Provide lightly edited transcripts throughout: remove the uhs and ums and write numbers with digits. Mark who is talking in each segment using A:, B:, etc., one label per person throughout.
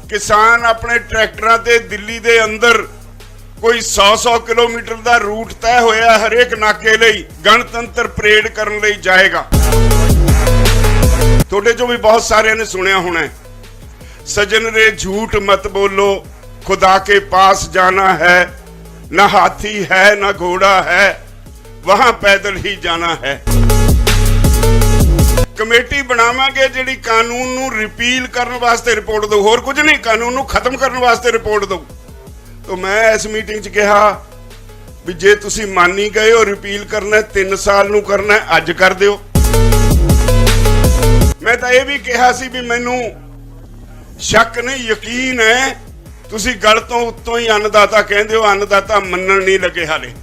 A: किसान अपने ट्रैक्टरां ते दिल्ली दे अंदर कोई 100 किलोमीटर का रूट तय होया हरेक नाके लई गणतंत्र परेड करन लई जाएगा। थोड़े जो भी बहुत सारे ने सुनिया होना है, सजन रे झूठ मत बोलो, खुदा के पास जाना है, ना हाथी है ना घोड़ा है, वहां पैदल ही जाना है। कमेटी बनावांगे जिहड़ी कानून नूं रिपील करन वास्ते रिपोर्ट दो, होर कुछ नहीं, कानून नूं खत्म करन वास्ते रिपोर्ट दो। तो मैं इस मीटिंग च कहा भी जे तुसी मानी गए हो रिपील करना 3 साल नूं करना अज कर दिओ। मैं तो यह भी कहा सी भी मैनू शक नहीं यकीन है तुसी गल तो उत्तों ही अन्नदाता कहंदे हो, अन्नदाता मनण नहीं लगे हाले।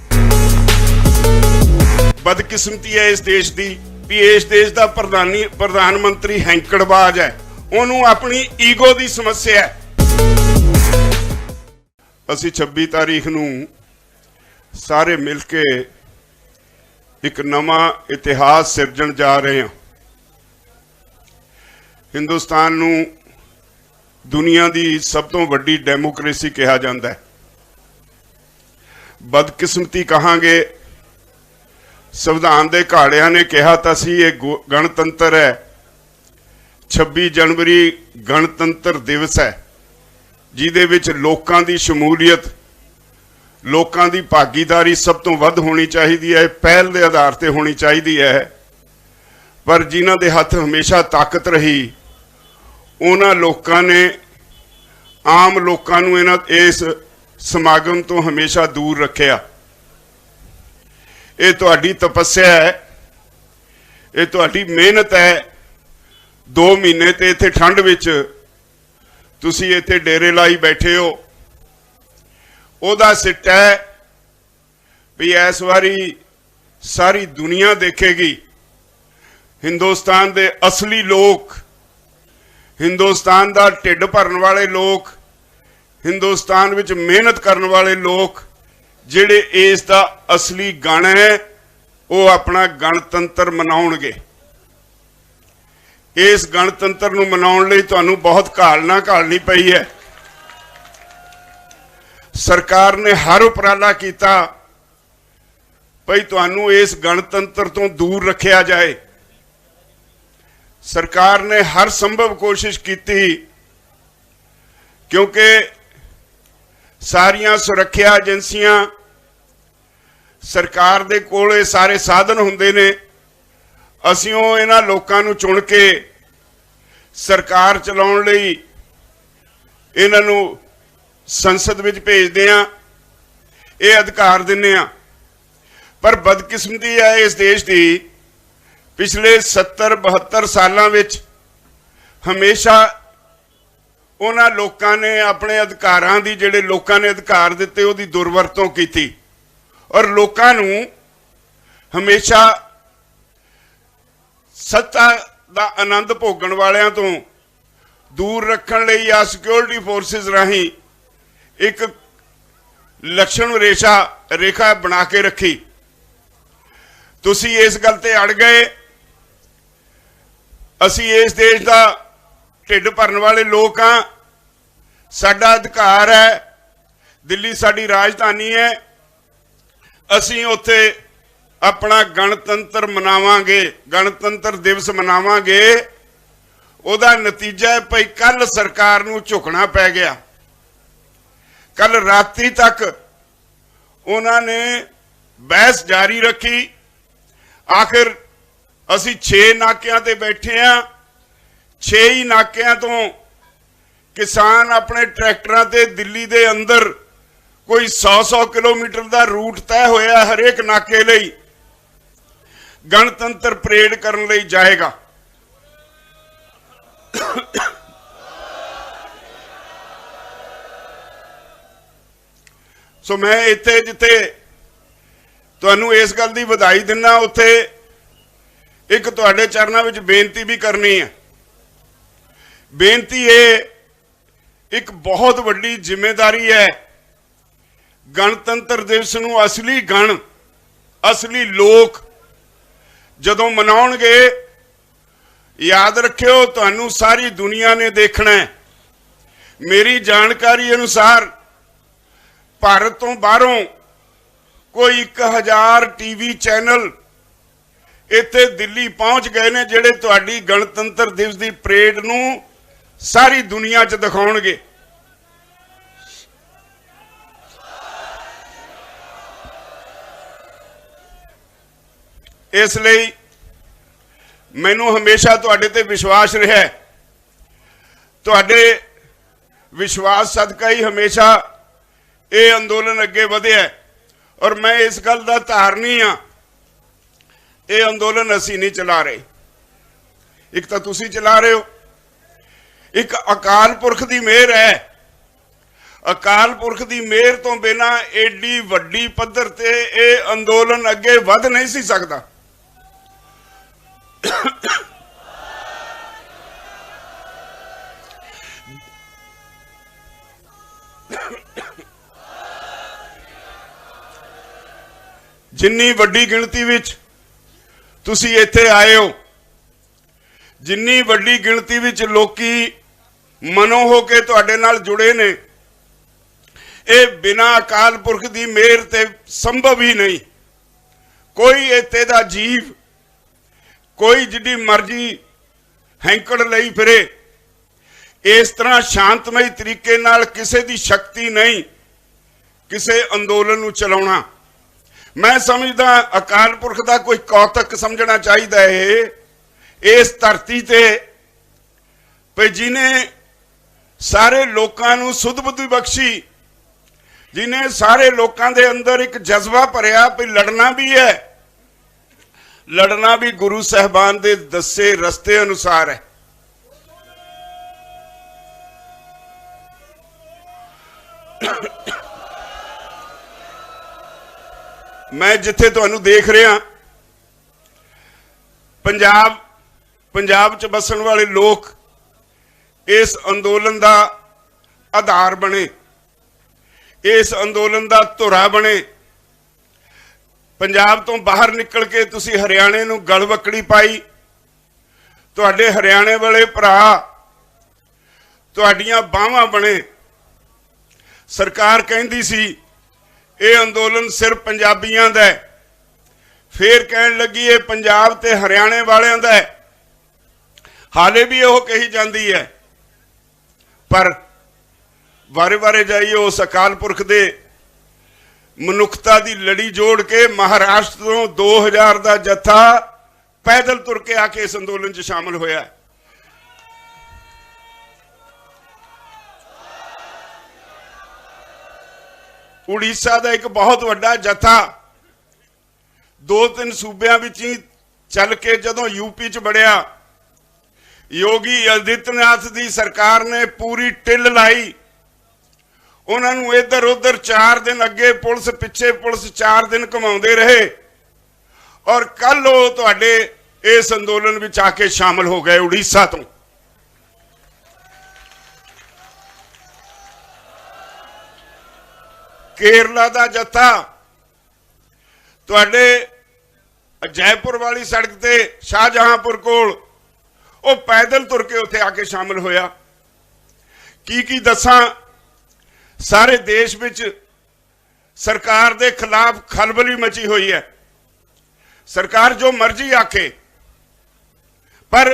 A: बदकिस्मती है इस देश की भी इस देश का प्रधानमंत्री हैंकड़बाज है, उन्होंने अपनी ईगो की समस्या है। असी 26 तारीख नूं सारे मिल के एक नवा इतिहास सिरजण जा रहे हैं। हिंदुस्तान नूं दुनिया की सब तो वड्डी डेमोक्रेसी कहा जाता है। बदकिस्मती कहांगे, संविधान के घाड़ियां ने कहा था सी ये गणतंत्र है, 26 जनवरी गणतंत्र दिवस है जिहदे विच लोकां दी शमूलीयत, लोकां दी भागीदारी सब तो वध होनी चाहिए है, पहल के आधार पर होनी चाहिए है। पर जिन्हां दे हथ हमेशा ताकत रही उन्हां लोकां ने आम लोकां नूं इस समागम तो हमेशा दूर रखिया। ये तुहाडी तपस्या है, ये तुहाडी मेहनत है। 2 महीने ते इत्थे ठंड विच तुसी इत्थे डेरे लाई बैठे हो, ओदा सिट्टा है भी इस बारी सारी दुनिया देखेगी हिंदुस्तान दे असली लोग, हिंदुस्तान दा ढिड भरन वाले लोग, हिंदुस्तान विच मेहनत करने वाले लोग जिहड़े इस दा असली गण है वो अपना गणतंत्र मनाउणगे। इस गणतंत्र नूं मनाउण लई तुहानूं बहुत घालनी पई है। सरकार ने हर उपराला कीता भई तुहानूं इस गणतंत्र तो दूर रखिया जाए। सरकार ने हर संभव कोशिश की क्योंकि सारियां सुरक्षा एजेंसियां सरकार दे कोल सारे साधन हुंदे ने। असीं इन्हां लोकां नूं चुन के सरकार चलाउण लई इन्हां नूं संसद विच भेजदे हां, ये अधिकार दिंदे हां। पर बदकिस्मती है इस देश की, पिछले 70-72 सालों विच हमेशा उन्हां लोकां ने अपने अधिकारां दी, जिहड़े लोकां ने अधिकार दिते उहदी दुरवरतों की और लोकां नूं हमेशा सत्ता दा आनंद भोगण वालियां तो दूर रखण लई आ सिक्योरिटी फोर्सिस राही एक लक्षण रेखा बना के रखी। तुसी इस गल ते अड़ गए। असी इस देश का ढिड भरन वाले लोग हाँ, साडा अधिकार है, दिल्ली साडी राजधानी है, असी उत्थे अपना गणतंत्र मनावांगे, गणतंत्र दिवस मनावांगे। उहदा नतीजा है भाई कल सरकार नूं झुकना पै गया। कल राती तक उन्होंने बहस जारी रखी। आखिर असी 6 नाकियां ते बैठे हाँ, 6 ही नाकियां तो किसान अपने ट्रैक्टरां ते दिल्ली दे अंदर कोई 100 किलोमीटर का रूट तय होया हरेक नाके लई गणतंत्र परेड करन लई जाएगा। सो मैं इत्थे जिथे तुहानूं इस गल दी वधाई दिना, उत्थे एक तुहाडे चरनां विच बेनती भी करनी है। बेनती ये एक बहुत वड्डी जिम्मेदारी है। गणतंत्र दिवस नूं असली गण, असली लोग जदों मनाउणगे, याद रखियो तुहानूं सारी दुनिया ने देखना है मेरी जानकारी अनुसार भारत तो बाहरों कोई 1000 टीवी चैनल इत्थे दिल्ली पहुंच गए ने जिहड़े तुहाडी गणतंत्र दिवस की परेड नूं सारी दुनिया च दिखाउणगे। इसलिए मैनू हमेशा तुहाडे ते विश्वास रहा है, तुहाडे विश्वास सदका ही हमेशा ये अंदोलन अगे वधिया है। और मैं इस गल का धारनी हाँ, ये अंदोलन असी नहीं चला रहे, एक तो तुसी चला रहे हो, एक अकाल पुरख की मेहर है। अकाल पुरख की मेहर तो बिना एडी वड्डी पद्धर ते ये अंदोलन अगे वध नहीं सी सकता। जिन्नी वड्डी गिणती विच तुसी इत्थे आए हो, जिन्नी वड्डी गिणती विच लोकी मनो हो के तुहाडे नाल जुड़े ने, ये बिना अकाल पुरख की मेहर ते संभव ही नहीं। कोई इत्थे दा जीव कोई जिड्डी मर्जी हैंकड़ लई फिरे, इस तरह शांतमई तरीके नाल किसे दी शक्ति नहीं किसे अंदोलन नूं चलाउणा। मैं समझदा अकाल पुरख का कोई कौतक समझना चाहिए है इस धरती ते पे जिन्हें सारे लोगों नूं सुध बुद्धि बख्शी, जिन्हें सारे लोगों के अंदर एक जज्बा भरिया भी लड़ना भी है, लड़ना भी गुरु साहबान दे दसे रस्ते अनुसार है। मैं जिथे तुहानू देख रहा पंजाब च बसन वाले लोग इस अंदोलन का आधार बने, इस अंदोलन का धुरा बने। पंजाब तो बाहर निकल के तुसी हरियाणे नूं गलवकड़ी पाई, तुहाडे हरियाणे वाले भरा तुहाडियां बाहां बने। सरकार कहंदी सी ये अंदोलन सिर्फ पंजाबियों का है, फिर कहन लगी ये पंजाब ते हरियाणे वालियां दा है, हाले भी यह कही जाती है। पर वारे वारे जाइए उस अकाल पुरख दे मनुखता की लड़ी जोड़ के महाराष्ट्र तो 2000 का जत्था पैदल तुर के आके इस अंदोलन च शामिल होया। उड़ीसा का एक बहुत वड्डा जत्था 2-3 सूबियां विच ही चल के जदों यूपी च बढ़िया, योगी आदित्यनाथ की सरकार ने पूरी टिल लाई, उन्होंने इधर उधर 4 दिन अगे पुलिस पिछे पुलिस 4 दिन घुमाते रहे, और कल वो तुहाडे इस अंदोलन में आके शामिल हो गए उड़ीसा तो। केरला का जत्था तुहाडे जयपुर वाली सड़क ते शाहजहांपुर कोल वो पैदल तुर के उत्थे आके शामिल होया। की दसां, सारे देश विच सरकार दे खिलाफ खलबली मची हुई है। सरकार जो मर्जी आखे, पर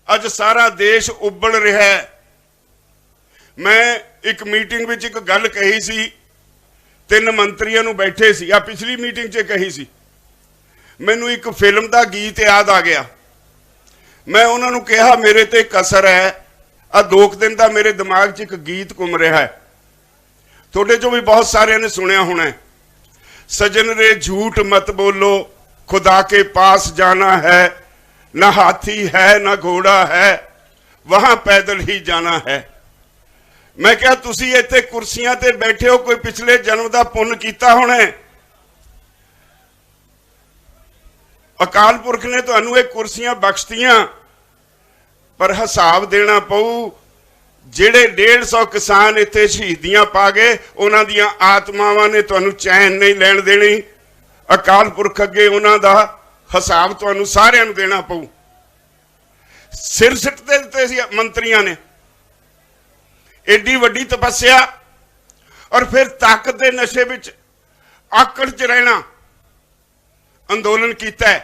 A: अज सारा देश उबल रहा है। मैं एक मीटिंग विच एक गल कही सी, 3 मंत्रियों नूं बैठे सी, आ पिछली मीटिंग च कही सी, मैनू एक फिल्म का गीत याद आ गया। मैं उन्होंने कहा मेरे ते कसर है, आ 2 दिन का मेरे दिमाग च एक गीत घूम रहा है, थोड़े चो भी बहुत सारे ने सुनिया होना है। सजन रे झूठ मत बोलो, खुदा के पास जाना है, ना हाथी है ना घोड़ा है, वहां पैदल ही जाना है। मैं क्या तुसी इत्थे कुर्सियां ते बैठे हो, कोई पिछले जन्म का पुण्य कीता होना है। अकाल पुरख ने तुहानू ये कुर्सियां बख्शतियां, पर हिसाब देना पऊ। जिहड़े 150 किसान इत्थे शहीदियां पा गए, उन्हां दियां आत्मावां ने तुहानू चैन नहीं लैण देनी। अकाल पुरख अगे उन्हां दा हिसाब तुहानू सारिआं नू देना पऊ। सिर सिट ते दित्ते सी मंत्रियां ने, एडी वड्डी तपस्या और फिर ताकत के नशे विच आकड़ च रहना अंदोलन किया है।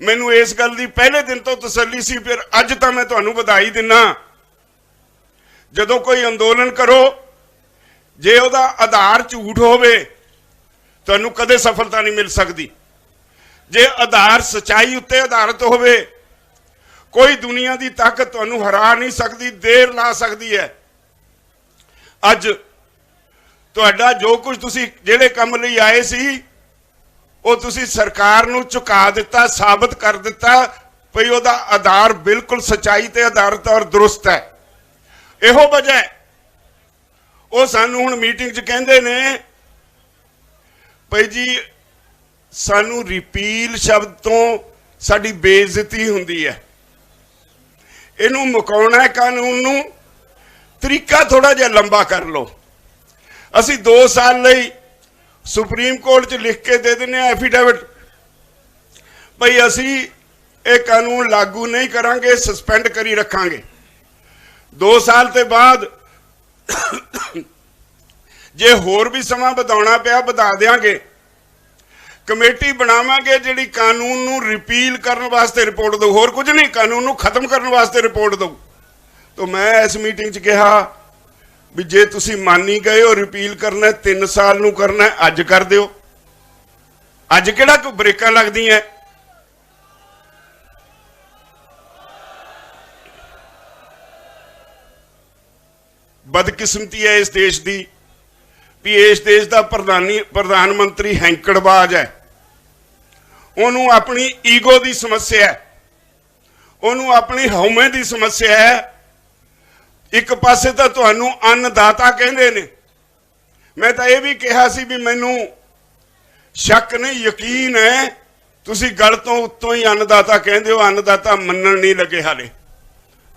A: मैनू इस गल की पहले दिन तो तसल्ली सी, फिर अज तो मैं तुहानू बधाई दिना। जदों कोई अंदोलन करो जे उहदा आधार झूठ होवे तुहानू कदे सफलता नहीं मिल सकती। जे आधार सच्चाई उत्ते आधारित होवे कोई दुनिया की ताकत तुहानू हरा नहीं सकती, देर ला सकती है। अज तुहाडा जो कुछ तुसी जिहड़े काम लई आए सी वो तुसी सरकार नू झुका दिता, साबित कर दिता भई उहदा आधार बिल्कुल सच्चाई ते आधारित और दुरुस्त है। इहो वजह है वो सानू हुण मीटिंग च कहंदे ने भई जी सानू रिपील शब्द तो साडी बेइज्जती हुंदी है, इनू मुकाउणा है, कानून नू तरीका थोड़ा जिहा लंबा कर लो। असी 2 साल लई सुप्रीम कोर्ट च लिख के दे देने एफिडेविट भई असी ये कानून लागू नहीं करांगे, सस्पेंड करी रखांगे। 2 साल के बाद जे होर भी समा वधाउणा पिया वधा देंगे, कमेटी बनावांगे जिहड़ी कानून नू रिपील करने वास्ते रिपोर्ट दो, होर कुछ नहीं, कानून नू खत्म करने वास्ते रिपोर्ट दो। तो मैं इस मीटिंग च कहा भी जे तुसी मानी गए हो रिपील करना 3 साल नू करना, अज कर दिओ। अज किहड़ा कोई ब्रेकां लगदी है? बदकिस्मती है इस देश की भी इस देश का प्रधानमंत्री हैंकड़बाज है। उन्होंने अपनी ईगो की समस्या है, उन्होंने अपनी हौमे की समस्या है। एक पासे तो तुहानू अन्नदाता कहते ने, मैं तो यह भी कहा सी भी मैनू शक नहीं यकीन है तुसी गल तो उत्तों ही अन्नदाता कहते हो, अन्नदाता मनन नहीं लगे हाले।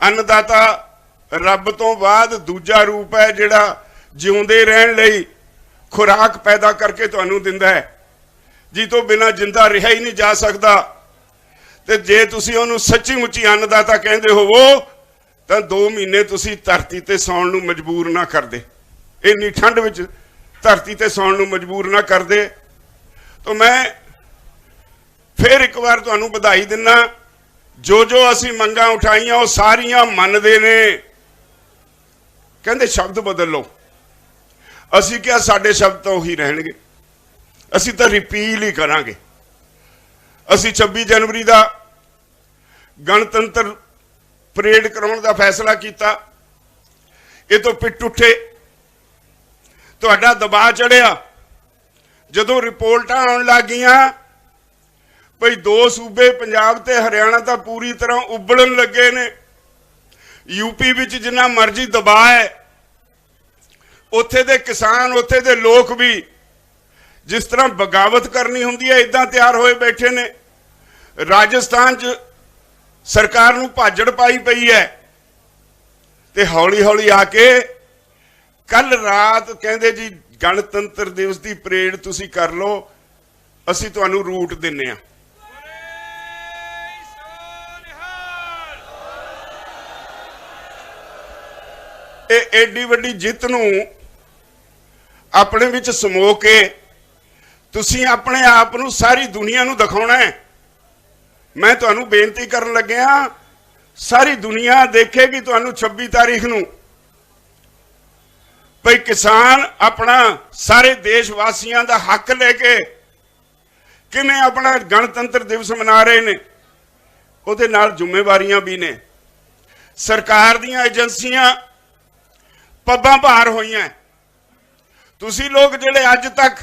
A: अन्नदाता रब तो बाद दूजा रूप है जिहड़ा जिउंदे रहन लई खुराक पैदा करके तुहानू दिंदा है, जी तो बिना जिंदा रहा ही नहीं जा सकता। ते जे तुसी उहनू सच्ची मुच्ची अन्नदाता कहते होवो तो 2 महीने तुसी धरती ते सौण नू मजबूर ना कर दे, इन्नी ठंड विच धरती ते सौण नू मजबूर ना कर दे। तो मैं फिर एक बार तुहानू बधाई दिना, जो जो असी मंगां उठाइयां वो सारियां मनदे ने। कहंदे शब्द बदल लो, असी क्या साडे शब्द तो ही रहणगे, असी तो रिपील ही करांगे। असी 26 जनवरी का गणतंत्र परेड कराउण दा फैसला किया, ये तो पिट उठे, तुहाडा दबाव चढ़िया। जदों रिपोर्टां आउण लग गईयां भई 2 सूबे पंजाब ते हरियाणा तो पूरी तरह उबड़न लगे ने, यूपी विच जिन्ना मर्जी दबाव है, उत्थे दे किसान उत्थे दे लोग भी जिस तरह बगावत करनी हुंदी है इदां तैयार होए बैठे ने। राजस्थान च सरकार नूं भाजड़ पाई पई है ते हौली हौली आके कल रात कहंदे जी गणतंत्र दिवस की परेड तुसी कर लो, असी तुहानूं रूट दिन्ने आ। एडी वड्डी जित नूं अपने विच समो के तुसी अपने आप नूं सारी दुनिया नूं दिखाउणा है। मैं तुहानूं बेनती करन लग्या, सारी दुनिया देखेगी तुहानूं 26 तारीख नूं भई किसान अपना सारे देशवासियों का हक लेके किवें अपना गणतंत्र दिवस मना रहे ने। उहदे नाल जिम्मेवारियां भी ने, सरकार दीयां एजेंसियां पब्बां भार होईयां। तुसी लोग जिहड़े अज तक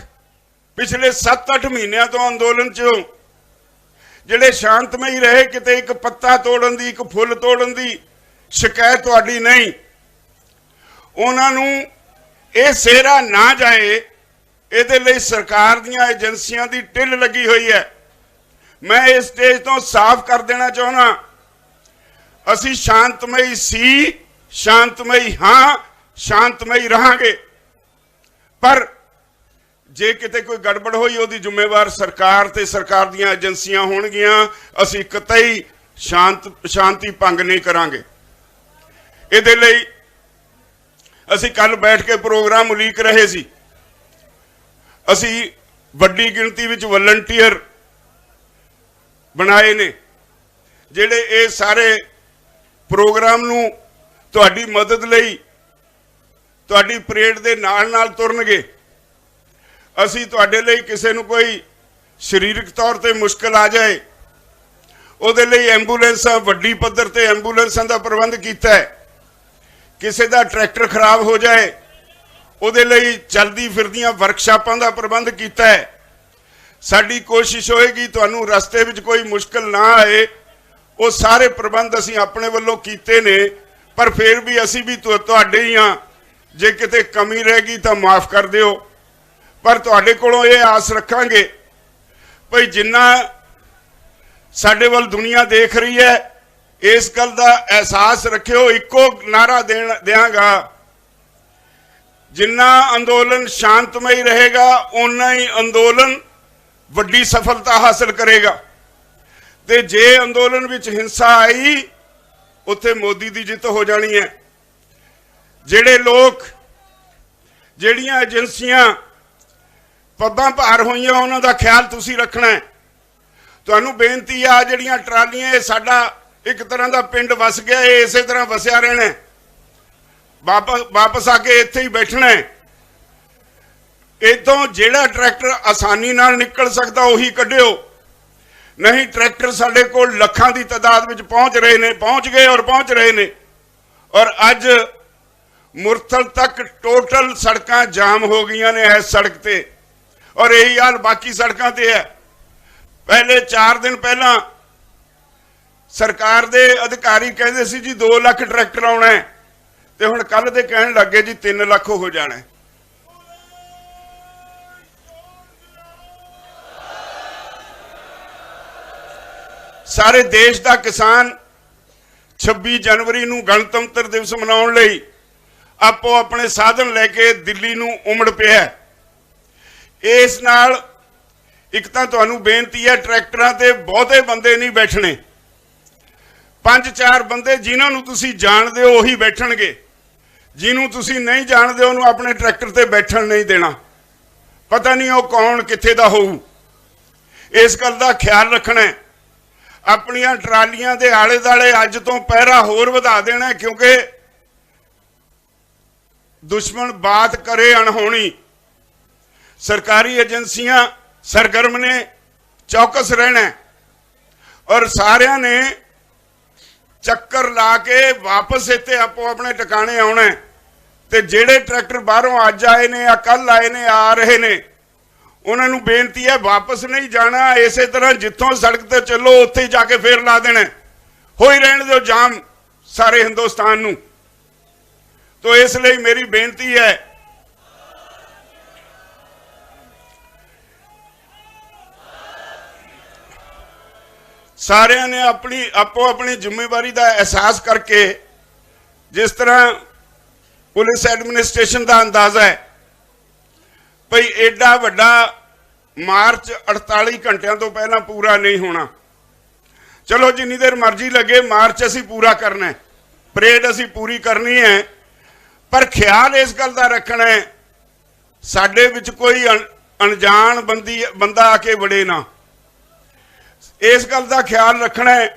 A: पिछले 7-8 महीनों तो अंदोलन चो जिहड़े शांतमई रहे, किते एक पत्ता तोड़न दी एक फुल तोड़न दी शिकायत तुहाडी नहीं, उन्हां नूं ये सेहरा ना जाए, इहदे लई सरकार दीयां एजेंसियां दी ढिल लगी हुई है। मैं इस स्टेज तो साफ कर देना चाहुंदा, असी शांतमई सी, शांतमई हां, शांतमई रहांगे। पर जे किते कोई गड़बड़ होई उहदी जिम्मेवार सरकार ते सरकार दीयां एजेंसियां होणगियां। असी कतई शांति भंग नहीं करांगे। इहदे लई ਅਸੀਂ ਕੱਲ बैठ के प्रोग्राम उलीक रहे सी। ਅਸੀਂ ਵੱਡੀ ਗਿਣਤੀ ਵਿੱਚ ਵਲੰਟੀਅਰ बनाए ने ਜਿਹੜੇ ਇਹ ਸਾਰੇ प्रोग्राम ਨੂੰ ਤੁਹਾਡੀ ਮਦਦ ਲਈ ਤੁਹਾਡੀ ਪਰੇਡ ਦੇ ਨਾਲ ਤੁਰਨਗੇ। ਅਸੀਂ ਤੁਹਾਡੇ ਲਈ ਕਿਸੇ ਨੂੰ ਕੋਈ ਸਰੀਰਕ ਤੌਰ ਤੇ ਮੁਸ਼ਕਲ ਆ ਜਾਏ ਉਹਦੇ ਲਈ ਐਂਬੂਲੈਂਸਾਂ ਵੱਡੀ ਪੱਧਰ ਤੇ ਐਂਬੂਲੈਂਸਾਂ ਦਾ ਪ੍ਰਬੰਧ ਕੀਤਾ ਹੈ। ਕਿਸੇ ਦਾ ਟਰੈਕਟਰ ਖਰਾਬ ਹੋ ਜਾਏ ਉਹਦੇ ਲਈ ਚਲਦੀ ਫਿਰਦੀਆਂ ਵਰਕਸ਼ਾਪਾਂ ਦਾ ਪ੍ਰਬੰਧ ਕੀਤਾ ਹੈ। ਸਾਡੀ ਕੋਸ਼ਿਸ਼ ਹੋਏਗੀ ਤੁਹਾਨੂੰ ਰਸਤੇ ਵਿੱਚ ਕੋਈ ਮੁਸ਼ਕਲ ਨਾ ਆਏ। ਉਹ ਸਾਰੇ ਪ੍ਰਬੰਧ ਅਸੀਂ ਆਪਣੇ ਵੱਲੋਂ ਕੀਤੇ ਨੇ, ਪਰ ਫਿਰ ਵੀ ਅਸੀਂ ਵੀ ਤੁਹਾਡੇ ਹੀ ਹਾਂ। ਜੇ ਕਿਤੇ ਕਮੀ ਰਹਿ ਗਈ ਤਾਂ ਮਾਫ ਕਰ ਦਿਓ, ਪਰ ਤੁਹਾਡੇ ਕੋਲੋਂ ਇਹ ਆਸ ਰੱਖਾਂਗੇ ਭਈ ਜਿੰਨਾ ਸਾਡੇ ਵੱਲ ਦੁਨੀਆ ਦੇਖ ਰਹੀ ਹੈ ਇਸ ਗੱਲ ਦਾ ਅਹਿਸਾਸ ਰੱਖਿਓ। ਇੱਕੋ ਨਾਰਾ ਦਿਆਂਗਾ, ਜਿੰਨਾ ਅੰਦੋਲਨ ਸ਼ਾਂਤਮਈ ਰਹੇਗਾ ਉਨਾ ਹੀ ਅੰਦੋਲਨ ਵੱਡੀ ਸਫਲਤਾ ਹਾਸਲ ਕਰੇਗਾ। ਤੇ ਜੇ ਅੰਦੋਲਨ ਵਿੱਚ ਹਿੰਸਾ ਆਈ ਉੱਥੇ ਮੋਦੀ ਦੀ ਜਿੱਤ ਹੋ ਜਾਣੀ ਹੈ। ਜਿਹੜੇ ਲੋਕ ਜਿਹੜੀਆਂ ਏਜੰਸੀਆਂ ਪੱਬਾਂ ਭਾਰ ਹੋਈਆਂ ਉਹਨਾਂ ਦਾ ਖਿਆਲ ਤੁਸੀਂ ਰੱਖਣਾ ਹੈ। ਤੁਹਾਨੂੰ ਬੇਨਤੀ ਆ, ਜਿਹੜੀਆਂ ਟਰਾਲੀਆਂ ਇਹ ਸਾਡਾ ਇੱਕ ਤਰ੍ਹਾਂ ਦਾ ਪਿੰਡ ਵਸ ਗਿਆ, ਇਹ ਇਸੇ ਤਰ੍ਹਾਂ ਵਸਿਆ ਰਹਿਣਾ, ਵਾਪਸ ਆ ਕੇ ਇੱਥੇ ਹੀ ਬੈਠਣਾ ਹੈ। ਇਤੋਂ ਜਿਹੜਾ ਟਰੈਕਟਰ ਆਸਾਨੀ ਨਾਲ ਨਿਕਲ ਸਕਦਾ ਉਹੀ ਕੱਢਿਓ, ਨਹੀਂ ਟਰੈਕਟਰ ਸਾਡੇ ਕੋਲ ਲੱਖਾਂ ਦੀ ਤਾਦਾਦ ਵਿੱਚ ਪਹੁੰਚ ਰਹੇ ਨੇ, ਪਹੁੰਚ ਗਏ ਔਰ ਪਹੁੰਚ ਰਹੇ ਨੇ। ਔਰ ਅੱਜ ਮੁਰਥਲ ਤੱਕ ਟੋਟਲ ਸੜਕਾਂ ਜਾਮ ਹੋ ਗਈਆਂ ਨੇ ਇਸ ਸੜਕ ਤੇ, ਔਰ ਇਹੀ ਹਾਲ ਬਾਕੀ ਸੜਕਾਂ ਤੇ ਹੈ। ਪਹਿਲੇ 4 ਦਿਨ ਪਹਿਲਾਂ ਸਰਕਾਰ ਦੇ ਅਧਿਕਾਰੀ ਕਹਿੰਦੇ ਸੀ ਜੀ 2 ਲੱਖ ਟਰੈਕਟਰ ਆਉਣਾ ਹੈ, ਤੇ ਹੁਣ ਕੱਲ ਦੇ ਕਹਿਣ ਲੱਗੇ ਜੀ 3 ਲੱਖ ਹੋ ਜਾਣਾ। ਸਾਰੇ ਦੇਸ਼ ਦਾ ਕਿਸਾਨ 26 ਜਨਵਰੀ ਨੂੰ ਗਣਤੰਤਰ ਦਿਵਸ ਮਨਾਉਣ ਲਈ ਆਪੋ ਆਪਣੇ ਸਾਧਨ ਲੈ ਕੇ ਦਿੱਲੀ ਨੂੰ ਉਮੜ ਪਿਆ। ਇਸ ਨਾਲ ਇੱਕ ਤਾਂ ਤੁਹਾਨੂੰ ਬੇਨਤੀ ਹੈ, ਟਰੈਕਟਰਾਂ ਤੇ ਬਹੁਤੇ ਬੰਦੇ ਨਹੀਂ ਬੈਠਣੇ। 5-4 ਬੰਦੇ ਜਿਨ੍ਹਾਂ ਨੂੰ ਤੁਸੀਂ ਜਾਣਦੇ ਹੋ ਉਹੀ ਬੈਠਣਗੇ। ਜਿਹਨੂੰ ਤੁਸੀਂ ਨਹੀਂ ਜਾਣਦੇ ਉਹਨੂੰ ਆਪਣੇ ਟਰੈਕਟਰ ਤੇ ਬੈਠਣ ਨਹੀਂ ਦੇਣਾ। ਪਤਾ ਨਹੀਂ ਉਹ ਕੌਣ ਕਿੱਥੇ ਦਾ ਹੋਊ। ਇਸ ਗੱਲ ਦਾ ਖਿਆਲ ਰੱਖਣਾ ਹੈ। ਆਪਣੀਆਂ ਟਰਾਲੀਆਂ ਦੇ ਆਲੇ ਦੁਆਲੇ ਅੱਜ ਤੋਂ ਪਹਿਰਾ ਹੋਰ ਵਧਾ ਦੇਣਾ, ਕਿਉਂਕਿ ਦੁਸ਼ਮਣ ਬਾਤ ਕਰੇ ਅਣਹੋਣੀ। ਸਰਕਾਰੀ ਏਜੰਸੀਆਂ ਸਰਗਰਮ ਨੇ, ਚੌਕਸ ਰਹਿਣਾ, ਔਰ ਸਾਰਿਆਂ ਨੇ ਚੱਕਰ ਲਾ ਕੇ ਵਾਪਸ ਇੱਥੇ ਆਪੋ ਆਪਣੇ ਟਿਕਾਣੇ ਆਉਣਾ। ਤੇ ਜਿਹੜੇ ਟਰੈਕਟਰ ਬਾਹਰੋਂ ਅੱਜ ਆਏ ਨੇ ਜਾਂ ਕੱਲ ਆਏ ਨੇ, ਆ ਰਹੇ ਨੇ, ਉਹਨਾਂ ਨੂੰ ਬੇਨਤੀ ਹੈ ਵਾਪਸ ਨਹੀਂ ਜਾਣਾ। ਇਸੇ ਤਰ੍ਹਾਂ ਜਿੱਥੋਂ ਸੜਕ ਤੇ ਚੱਲੋ ਉੱਥੇ ਹੀ ਜਾ ਕੇ ਫੇਰ ਲਾ ਦੇਣਾ। ਹੋਈ ਰਹਿਣ ਦਿਓ ਜਾਮ ਸਾਰੇ ਹਿੰਦੁਸਤਾਨ ਨੂੰ। तो इसलिए मेरी बेनती है, सारिਆਂ ने अपनी आपो अपनी जिम्मेवारी का एहसास करके, जिस तरह पुलिस एडमिनिस्ट्रेशन का अंदाजा है भाई एडा वड्डा मार्च 48 घंटिया तो पहला पूरा नहीं होना। चलो जिन्नी देर मर्जी लगे, मार्च असी पूरा करना है, परेड असी पूरी करनी है, पर ख्याल इस गल का रखना है साडे विच कोई अनजान बंदा आके वड़े ना। इस गल का ख्याल रखना है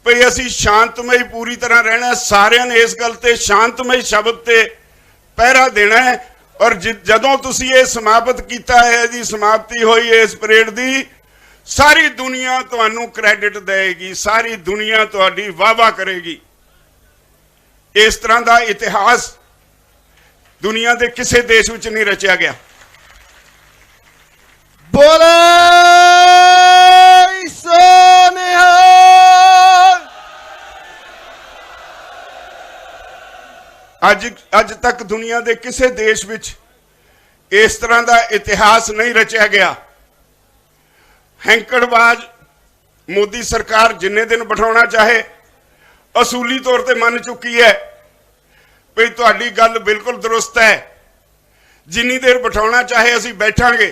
A: भाई असी शांतमई पूरी तरह रहना है। सारिਆਂ ने इस गल ते शांतमई शब्द ते पहरा देना है। और जदों तुसी ये समाप्त किया है जी, समाप्ति हुई इस परेड की, सारी दुनिया तुहानू क्रैडिट देगी, सारी दुनिया तुहाडी वाह-वाह करेगी। इस तरह का इतिहास दुनिया के किसी देश में नहीं रचा गया।
B: बोले सोनिहाल।
A: अज तक दुनिया के किसी देश में इस तरह का इतिहास नहीं रचा गया। हैंकड़बाज मोदी सरकार जिन्ने दिन बिठाना चाहे असूली तौर पर मन चुकी है भाई तुहाडी गल बिल्कुल दुरुस्त है, जिन्नी देर बिठाना चाहे असी बैठांगे।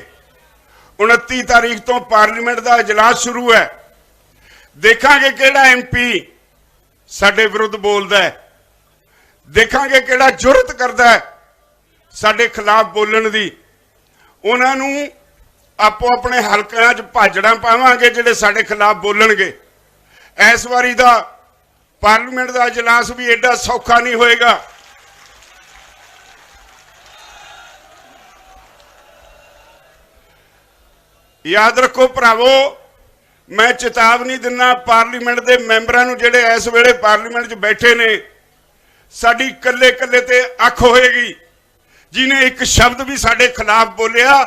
A: 29 तारीख तो पार्लीमेंट का इजलास शुरू है, देखांगे किहड़ा MP साडे विरुद्ध बोलदा है ਦੇਖਾਂਗੇ ਕਿਹੜਾ ਜੁਰਤ ਕਰਦਾ ਹੈ ਸਾਡੇ ਖਿਲਾਫ ਬੋਲਣ ਦੀ। ਉਹਨਾਂ ਨੂੰ ਆਪੋ ਆਪਣੇ ਹਲਕਿਆਂ 'ਚ ਭਾਜੜਾਂ ਪਾਵਾਂਗੇ ਜਿਹੜੇ ਸਾਡੇ ਖਿਲਾਫ ਬੋਲਣਗੇ। ਇਸ ਵਾਰੀ ਦਾ ਪਾਰਲੀਮੈਂਟ ਦਾ ਇਜਲਾਸ ਵੀ ਐਡਾ ਸੌਖਾ ਨਹੀਂ ਹੋਏਗਾ। याद रखो भरावो, मैं चेतावनी दिना पार्लीमेंट के मैंबरां नूं जिहड़े इस वेले पार्लीमेंट 'च बैठे ने, साडी कल्ले कल्ले ते अख होएगी। जिन्हें एक शब्द भी साडे खिलाफ बोलिया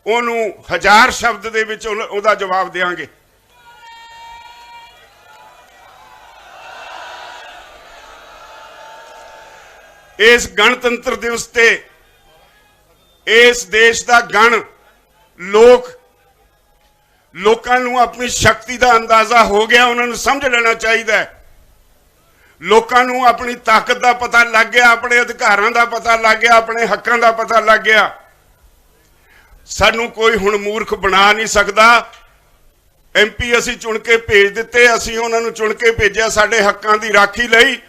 A: उहनूं 1000 शब्द दे विच उहदा जवाब देंगे। इस गणतंत्र दिवस ते इस देश का गण लोकां नूं अपनी शक्ति का अंदाजा हो गया। उन्होंने समझ लेना चाहिए। लोकां नूं अपनी ताकत का पता लग गया, अपने अधिकारां का पता लग गया, अपने हकों का पता लग गया। सानू कोई हुण मूर्ख बना नहीं सकता। MP असीं चुन के भेज दिते, असीं उन्हां नूं चुन के भेजिया साडे हकों की राखी लई,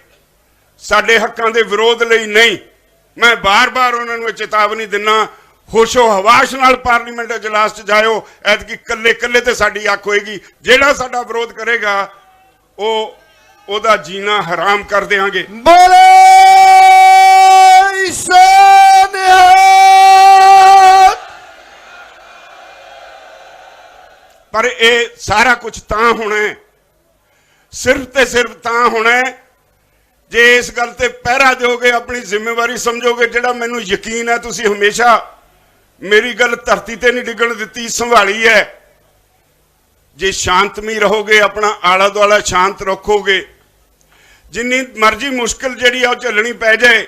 A: साडे हकों के विरोध लई नहीं। मैं बार बार उन्हां नूं चेतावनी दिना, होशो हवाश नाल पार्लीमेंट इजलास च जाओ। ऐतकी कल्ले कल्ले ते साडी अख होएगी। जिहड़ा साडा विरोध करेगा ओदा जीना हराम कर देंगे।
B: बोले
A: पर ये सारा कुछ तां होना है, सिर्फ ते सिर्फ तां होना है जे इस गल ते पहरा दोगे, अपनी जिम्मेवारी समझोगे। जिहड़ा मैनूं यकीन है तुसीं हमेशा मेरी गल धरती ते नहीं डिगण दित्ती, संभाली है। जे शांतमई रहोगे, अपना आला दुआला शांत रखोगे, जिन्नी मर्जी मुश्किल जिहड़ी आ झल्लनी पै जाए,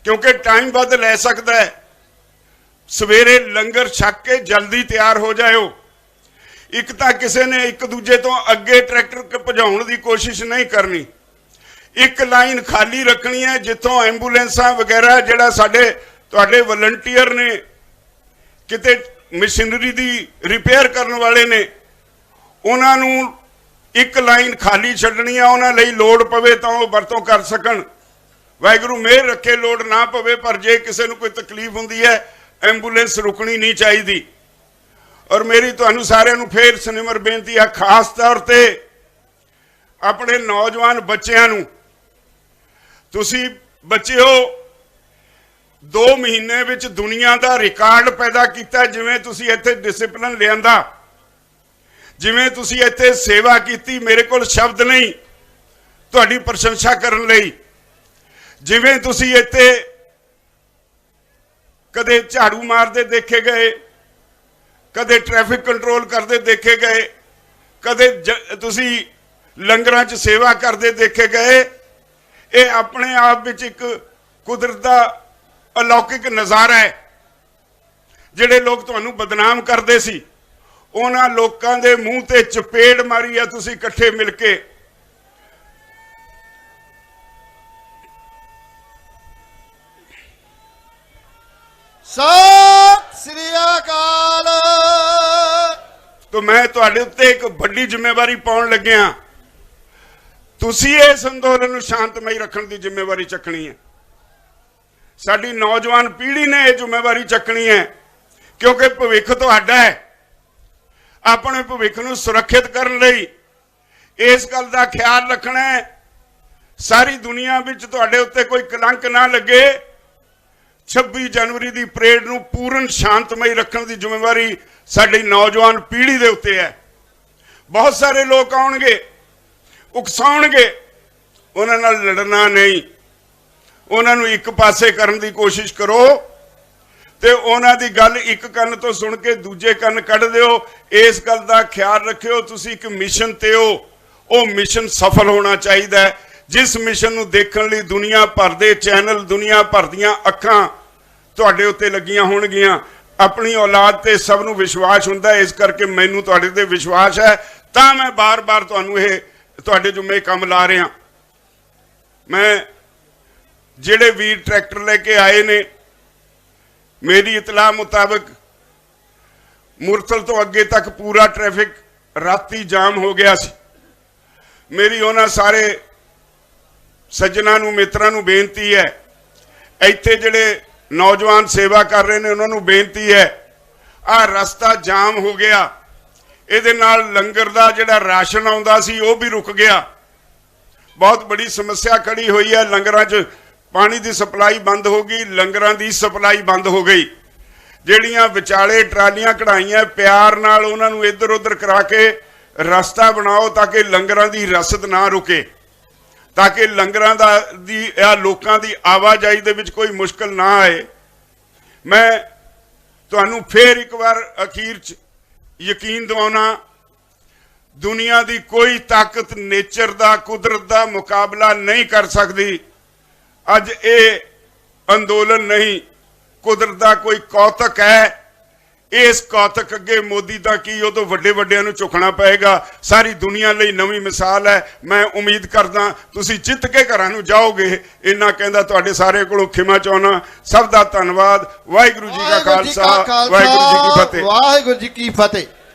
A: क्योंकि टाइम वध लै सकदा है। सवेरे लंगर छक के जल्दी तैयार हो जाओ। एक तां किसी ने एक दूजे तो अगे ट्रैक्टर भजाउण दी कोशिश नहीं करनी। एक लाइन खाली रखनी है, जिथों एंबूलेंसां वगैरह जिहड़ा साडे तुहाडे वलंटीयर ने, किते मशीनरी दी रिपेयर करने वाले ने, उन्हां नूं एक लाइन खाली छड्डनी है। उन्हां लई लोड़ पवे तां ओह वरतों कर सकण। वाहिगुरू मेहर रखे लोड़ ना पवे, पर जे किसी नूं कोई तकलीफ हुंदी है एंबूलेंस रुकनी नहीं चाहिए। और मेरी तुहानूं सारिआं नूं फिर सनिमर बेनती है, खास तौर ते अपने नौजवान बच्चिआं नूं, तुसीं बच्चिओ 2 महीने विच दुनिया का रिकॉर्ड पैदा किया। जिवें तुसीं इत्थे डिसिपलिन लिआंदा, जिवें तुसीं इत्थे सेवा की, मेरे कोल शब्द नहीं तुहाडी प्रशंसा करन लई। जिवें तुसीं इत्थे कदे झाड़ू मारदे देखे गए, कदे ट्रैफिक कंट्रोल करते देखे गए, कदे तुसीं लंगरां च सेवा करते देखे गए। ये अपने आप विच एक कुदरत दा अलौकिक नज़ारा है। जिहड़े लोग तुहानूं बदनाम करते सी, उन्हां लोकां दे मूंह ते चपेड़ मारी है तुसीं इकट्ठे मिल के।
B: सत श्री अकाल।
A: तो मैं तुहाडे उत्ते एक बड़ी जिम्मेवारी पाउण लग्या। तुसीं इस अंदोलन नूं शांतमई रखण दी जिम्मेवारी चकनी है। साडी नौजवान पीढ़ी ने यह जिम्मेवारी चकनी है, क्योंकि भविख तुहाडा है। अपने भविख नूं सुरक्षित करन लई इस गल दा ख्याल रखना है, सारी दुनिया विच तुहाडे उत्ते कोई कलंक ना लगे। 26 जनवरी की परेड नूं पूर्ण शांतमई रखने की जिम्मेवारी साडी नौजवान पीढ़ी दे उत्ते है। बहुत सारे लोग आउणगे, उकसाउणगे, उन्हां नाल लड़ना नहीं। उन्हां नूं एक पासे करन दी कोशिश करो ते उन्हां दी गल एक कन्न तो सुन के दूजे कन्न कढ दिओ। इस गल दा ख्याल रखिओ, तुसीं एक मिशन ते हो, वो मिशन सफल होना चाहिए। जिस मिशन नूं देखण लई दुनिया भर दे चैनल, दुनिया भर दीआं अखां तुहाडे उत्ते लगियां होणगीआं। अपनी औलाद ते सब नूं विश्वास हुंदा है, इस करके मैनूं तुहाडे ते विश्वास है, तां मैं बार बार तुहानूं इह तुहाडे जुम्मे काम ला रहा। मैं जिहड़े वीर ट्रैक्टर लेके आए ने, मेरी इतला मुताबिक मुरथल तो अगे तक पूरा ट्रैफिक राती जाम हो गया सी। मेरी उन्हां सारे ਸੱਜਣਾ ਨੂੰ ਮਿੱਤਰਾਂ ਨੂੰ ਬੇਨਤੀ ਹੈ, ਇੱਥੇ ਜਿਹੜੇ ਨੌਜਵਾਨ ਸੇਵਾ ਕਰ ਰਹੇ ਨੇ ਉਹਨਾਂ ਨੂੰ ਬੇਨਤੀ ਹੈ, ਆਹ ਰਸਤਾ ਜਾਮ ਹੋ ਗਿਆ, ਇਹਦੇ ਨਾਲ ਲੰਗਰ ਦਾ ਜਿਹੜਾ ਰਾਸ਼ਨ ਆਉਂਦਾ ਸੀ ਉਹ ਵੀ ਰੁਕ ਗਿਆ। ਬਹੁਤ ਬੜੀ ਸਮੱਸਿਆ ਖੜੀ ਹੋਈ ਹੈ। ਲੰਗਰਾਂ 'ਚ ਪਾਣੀ ਦੀ ਸਪਲਾਈ ਬੰਦ ਹੋ ਗਈ, ਲੰਗਰਾਂ ਦੀ ਸਪਲਾਈ ਬੰਦ ਹੋ ਗਈ। ਜਿਹੜੀਆਂ ਵਿਚਾਲੇ ਟਰਾਲੀਆਂ ਕਢਾਈਆਂ, ਪਿਆਰ ਨਾਲ ਉਹਨਾਂ ਨੂੰ ਇੱਧਰ ਉੱਧਰ ਕਰਾ ਕੇ ਰਸਤਾ ਬਣਾਓ ਤਾਂ ਕਿ ਲੰਗਰਾਂ ਦੀ ਰਸਦ ਨਾ ਰੁਕੇ, ਤਾਂ ਕਿ ਲੰਗਰਾਂ ਦੀ ਲੋਕਾਂ ਦੀ ਆਵਾਜਾਈ ਦੇ ਵਿੱਚ ਕੋਈ ਮੁਸ਼ਕਲ ਨਾ ਆਏ। ਮੈਂ ਤੁਹਾਨੂੰ ਫੇਰ ਇੱਕ ਵਾਰ ਅਖੀਰ 'ਚ ਯਕੀਨ ਦਿਵਾਉਣਾ, ਦੁਨੀਆ ਦੀ ਕੋਈ ਤਾਕਤ ਨੇਚਰ ਦਾ, ਕੁਦਰਤ ਦਾ ਮੁਕਾਬਲਾ ਨਹੀਂ ਕਰ ਸਕਦੀ। ਅੱਜ ਇਹ ਅੰਦੋਲਨ ਨਹੀਂ, ਕੁਦਰਤ ਦਾ ਕੋਈ ਕੌਤਕ ਹੈ। ਇਸ ਕੌਤਕ ਅੱਗੇ ਮੋਦੀ ਦਾ ਕੀ, ਉਹ ਤੋਂ ਵੱਡੇ ਵੱਡਿਆਂ ਨੂੰ ਝੁਕਣਾ ਪਏਗਾ। ਸਾਰੀ ਦੁਨੀਆ ਲਈ ਨਵੀਂ ਮਿਸਾਲ ਹੈ। ਮੈਂ ਉਮੀਦ ਕਰਦਾ ਤੁਸੀਂ ਜਿੱਤ ਕੇ ਘਰਾਂ ਨੂੰ ਜਾਓਗੇ। ਇੰਨਾ ਕਹਿੰਦਾ ਤੁਹਾਡੇ ਸਾਰੇ ਕੋਲੋਂ ਖਿਮਾ ਚਾਹੁੰਦਾ। ਸਭ ਦਾ ਧੰਨਵਾਦ। ਵਾਹਿਗੁਰੂ ਜੀ ਕਾ ਖਾਲਸਾ, ਵਾਹਿਗੁਰੂ ਜੀ ਕੀ ਫਤਿਹ।
B: ਵਾਹਿਗੁਰੂ ਜੀ ਕੀ ਫਤਿਹ।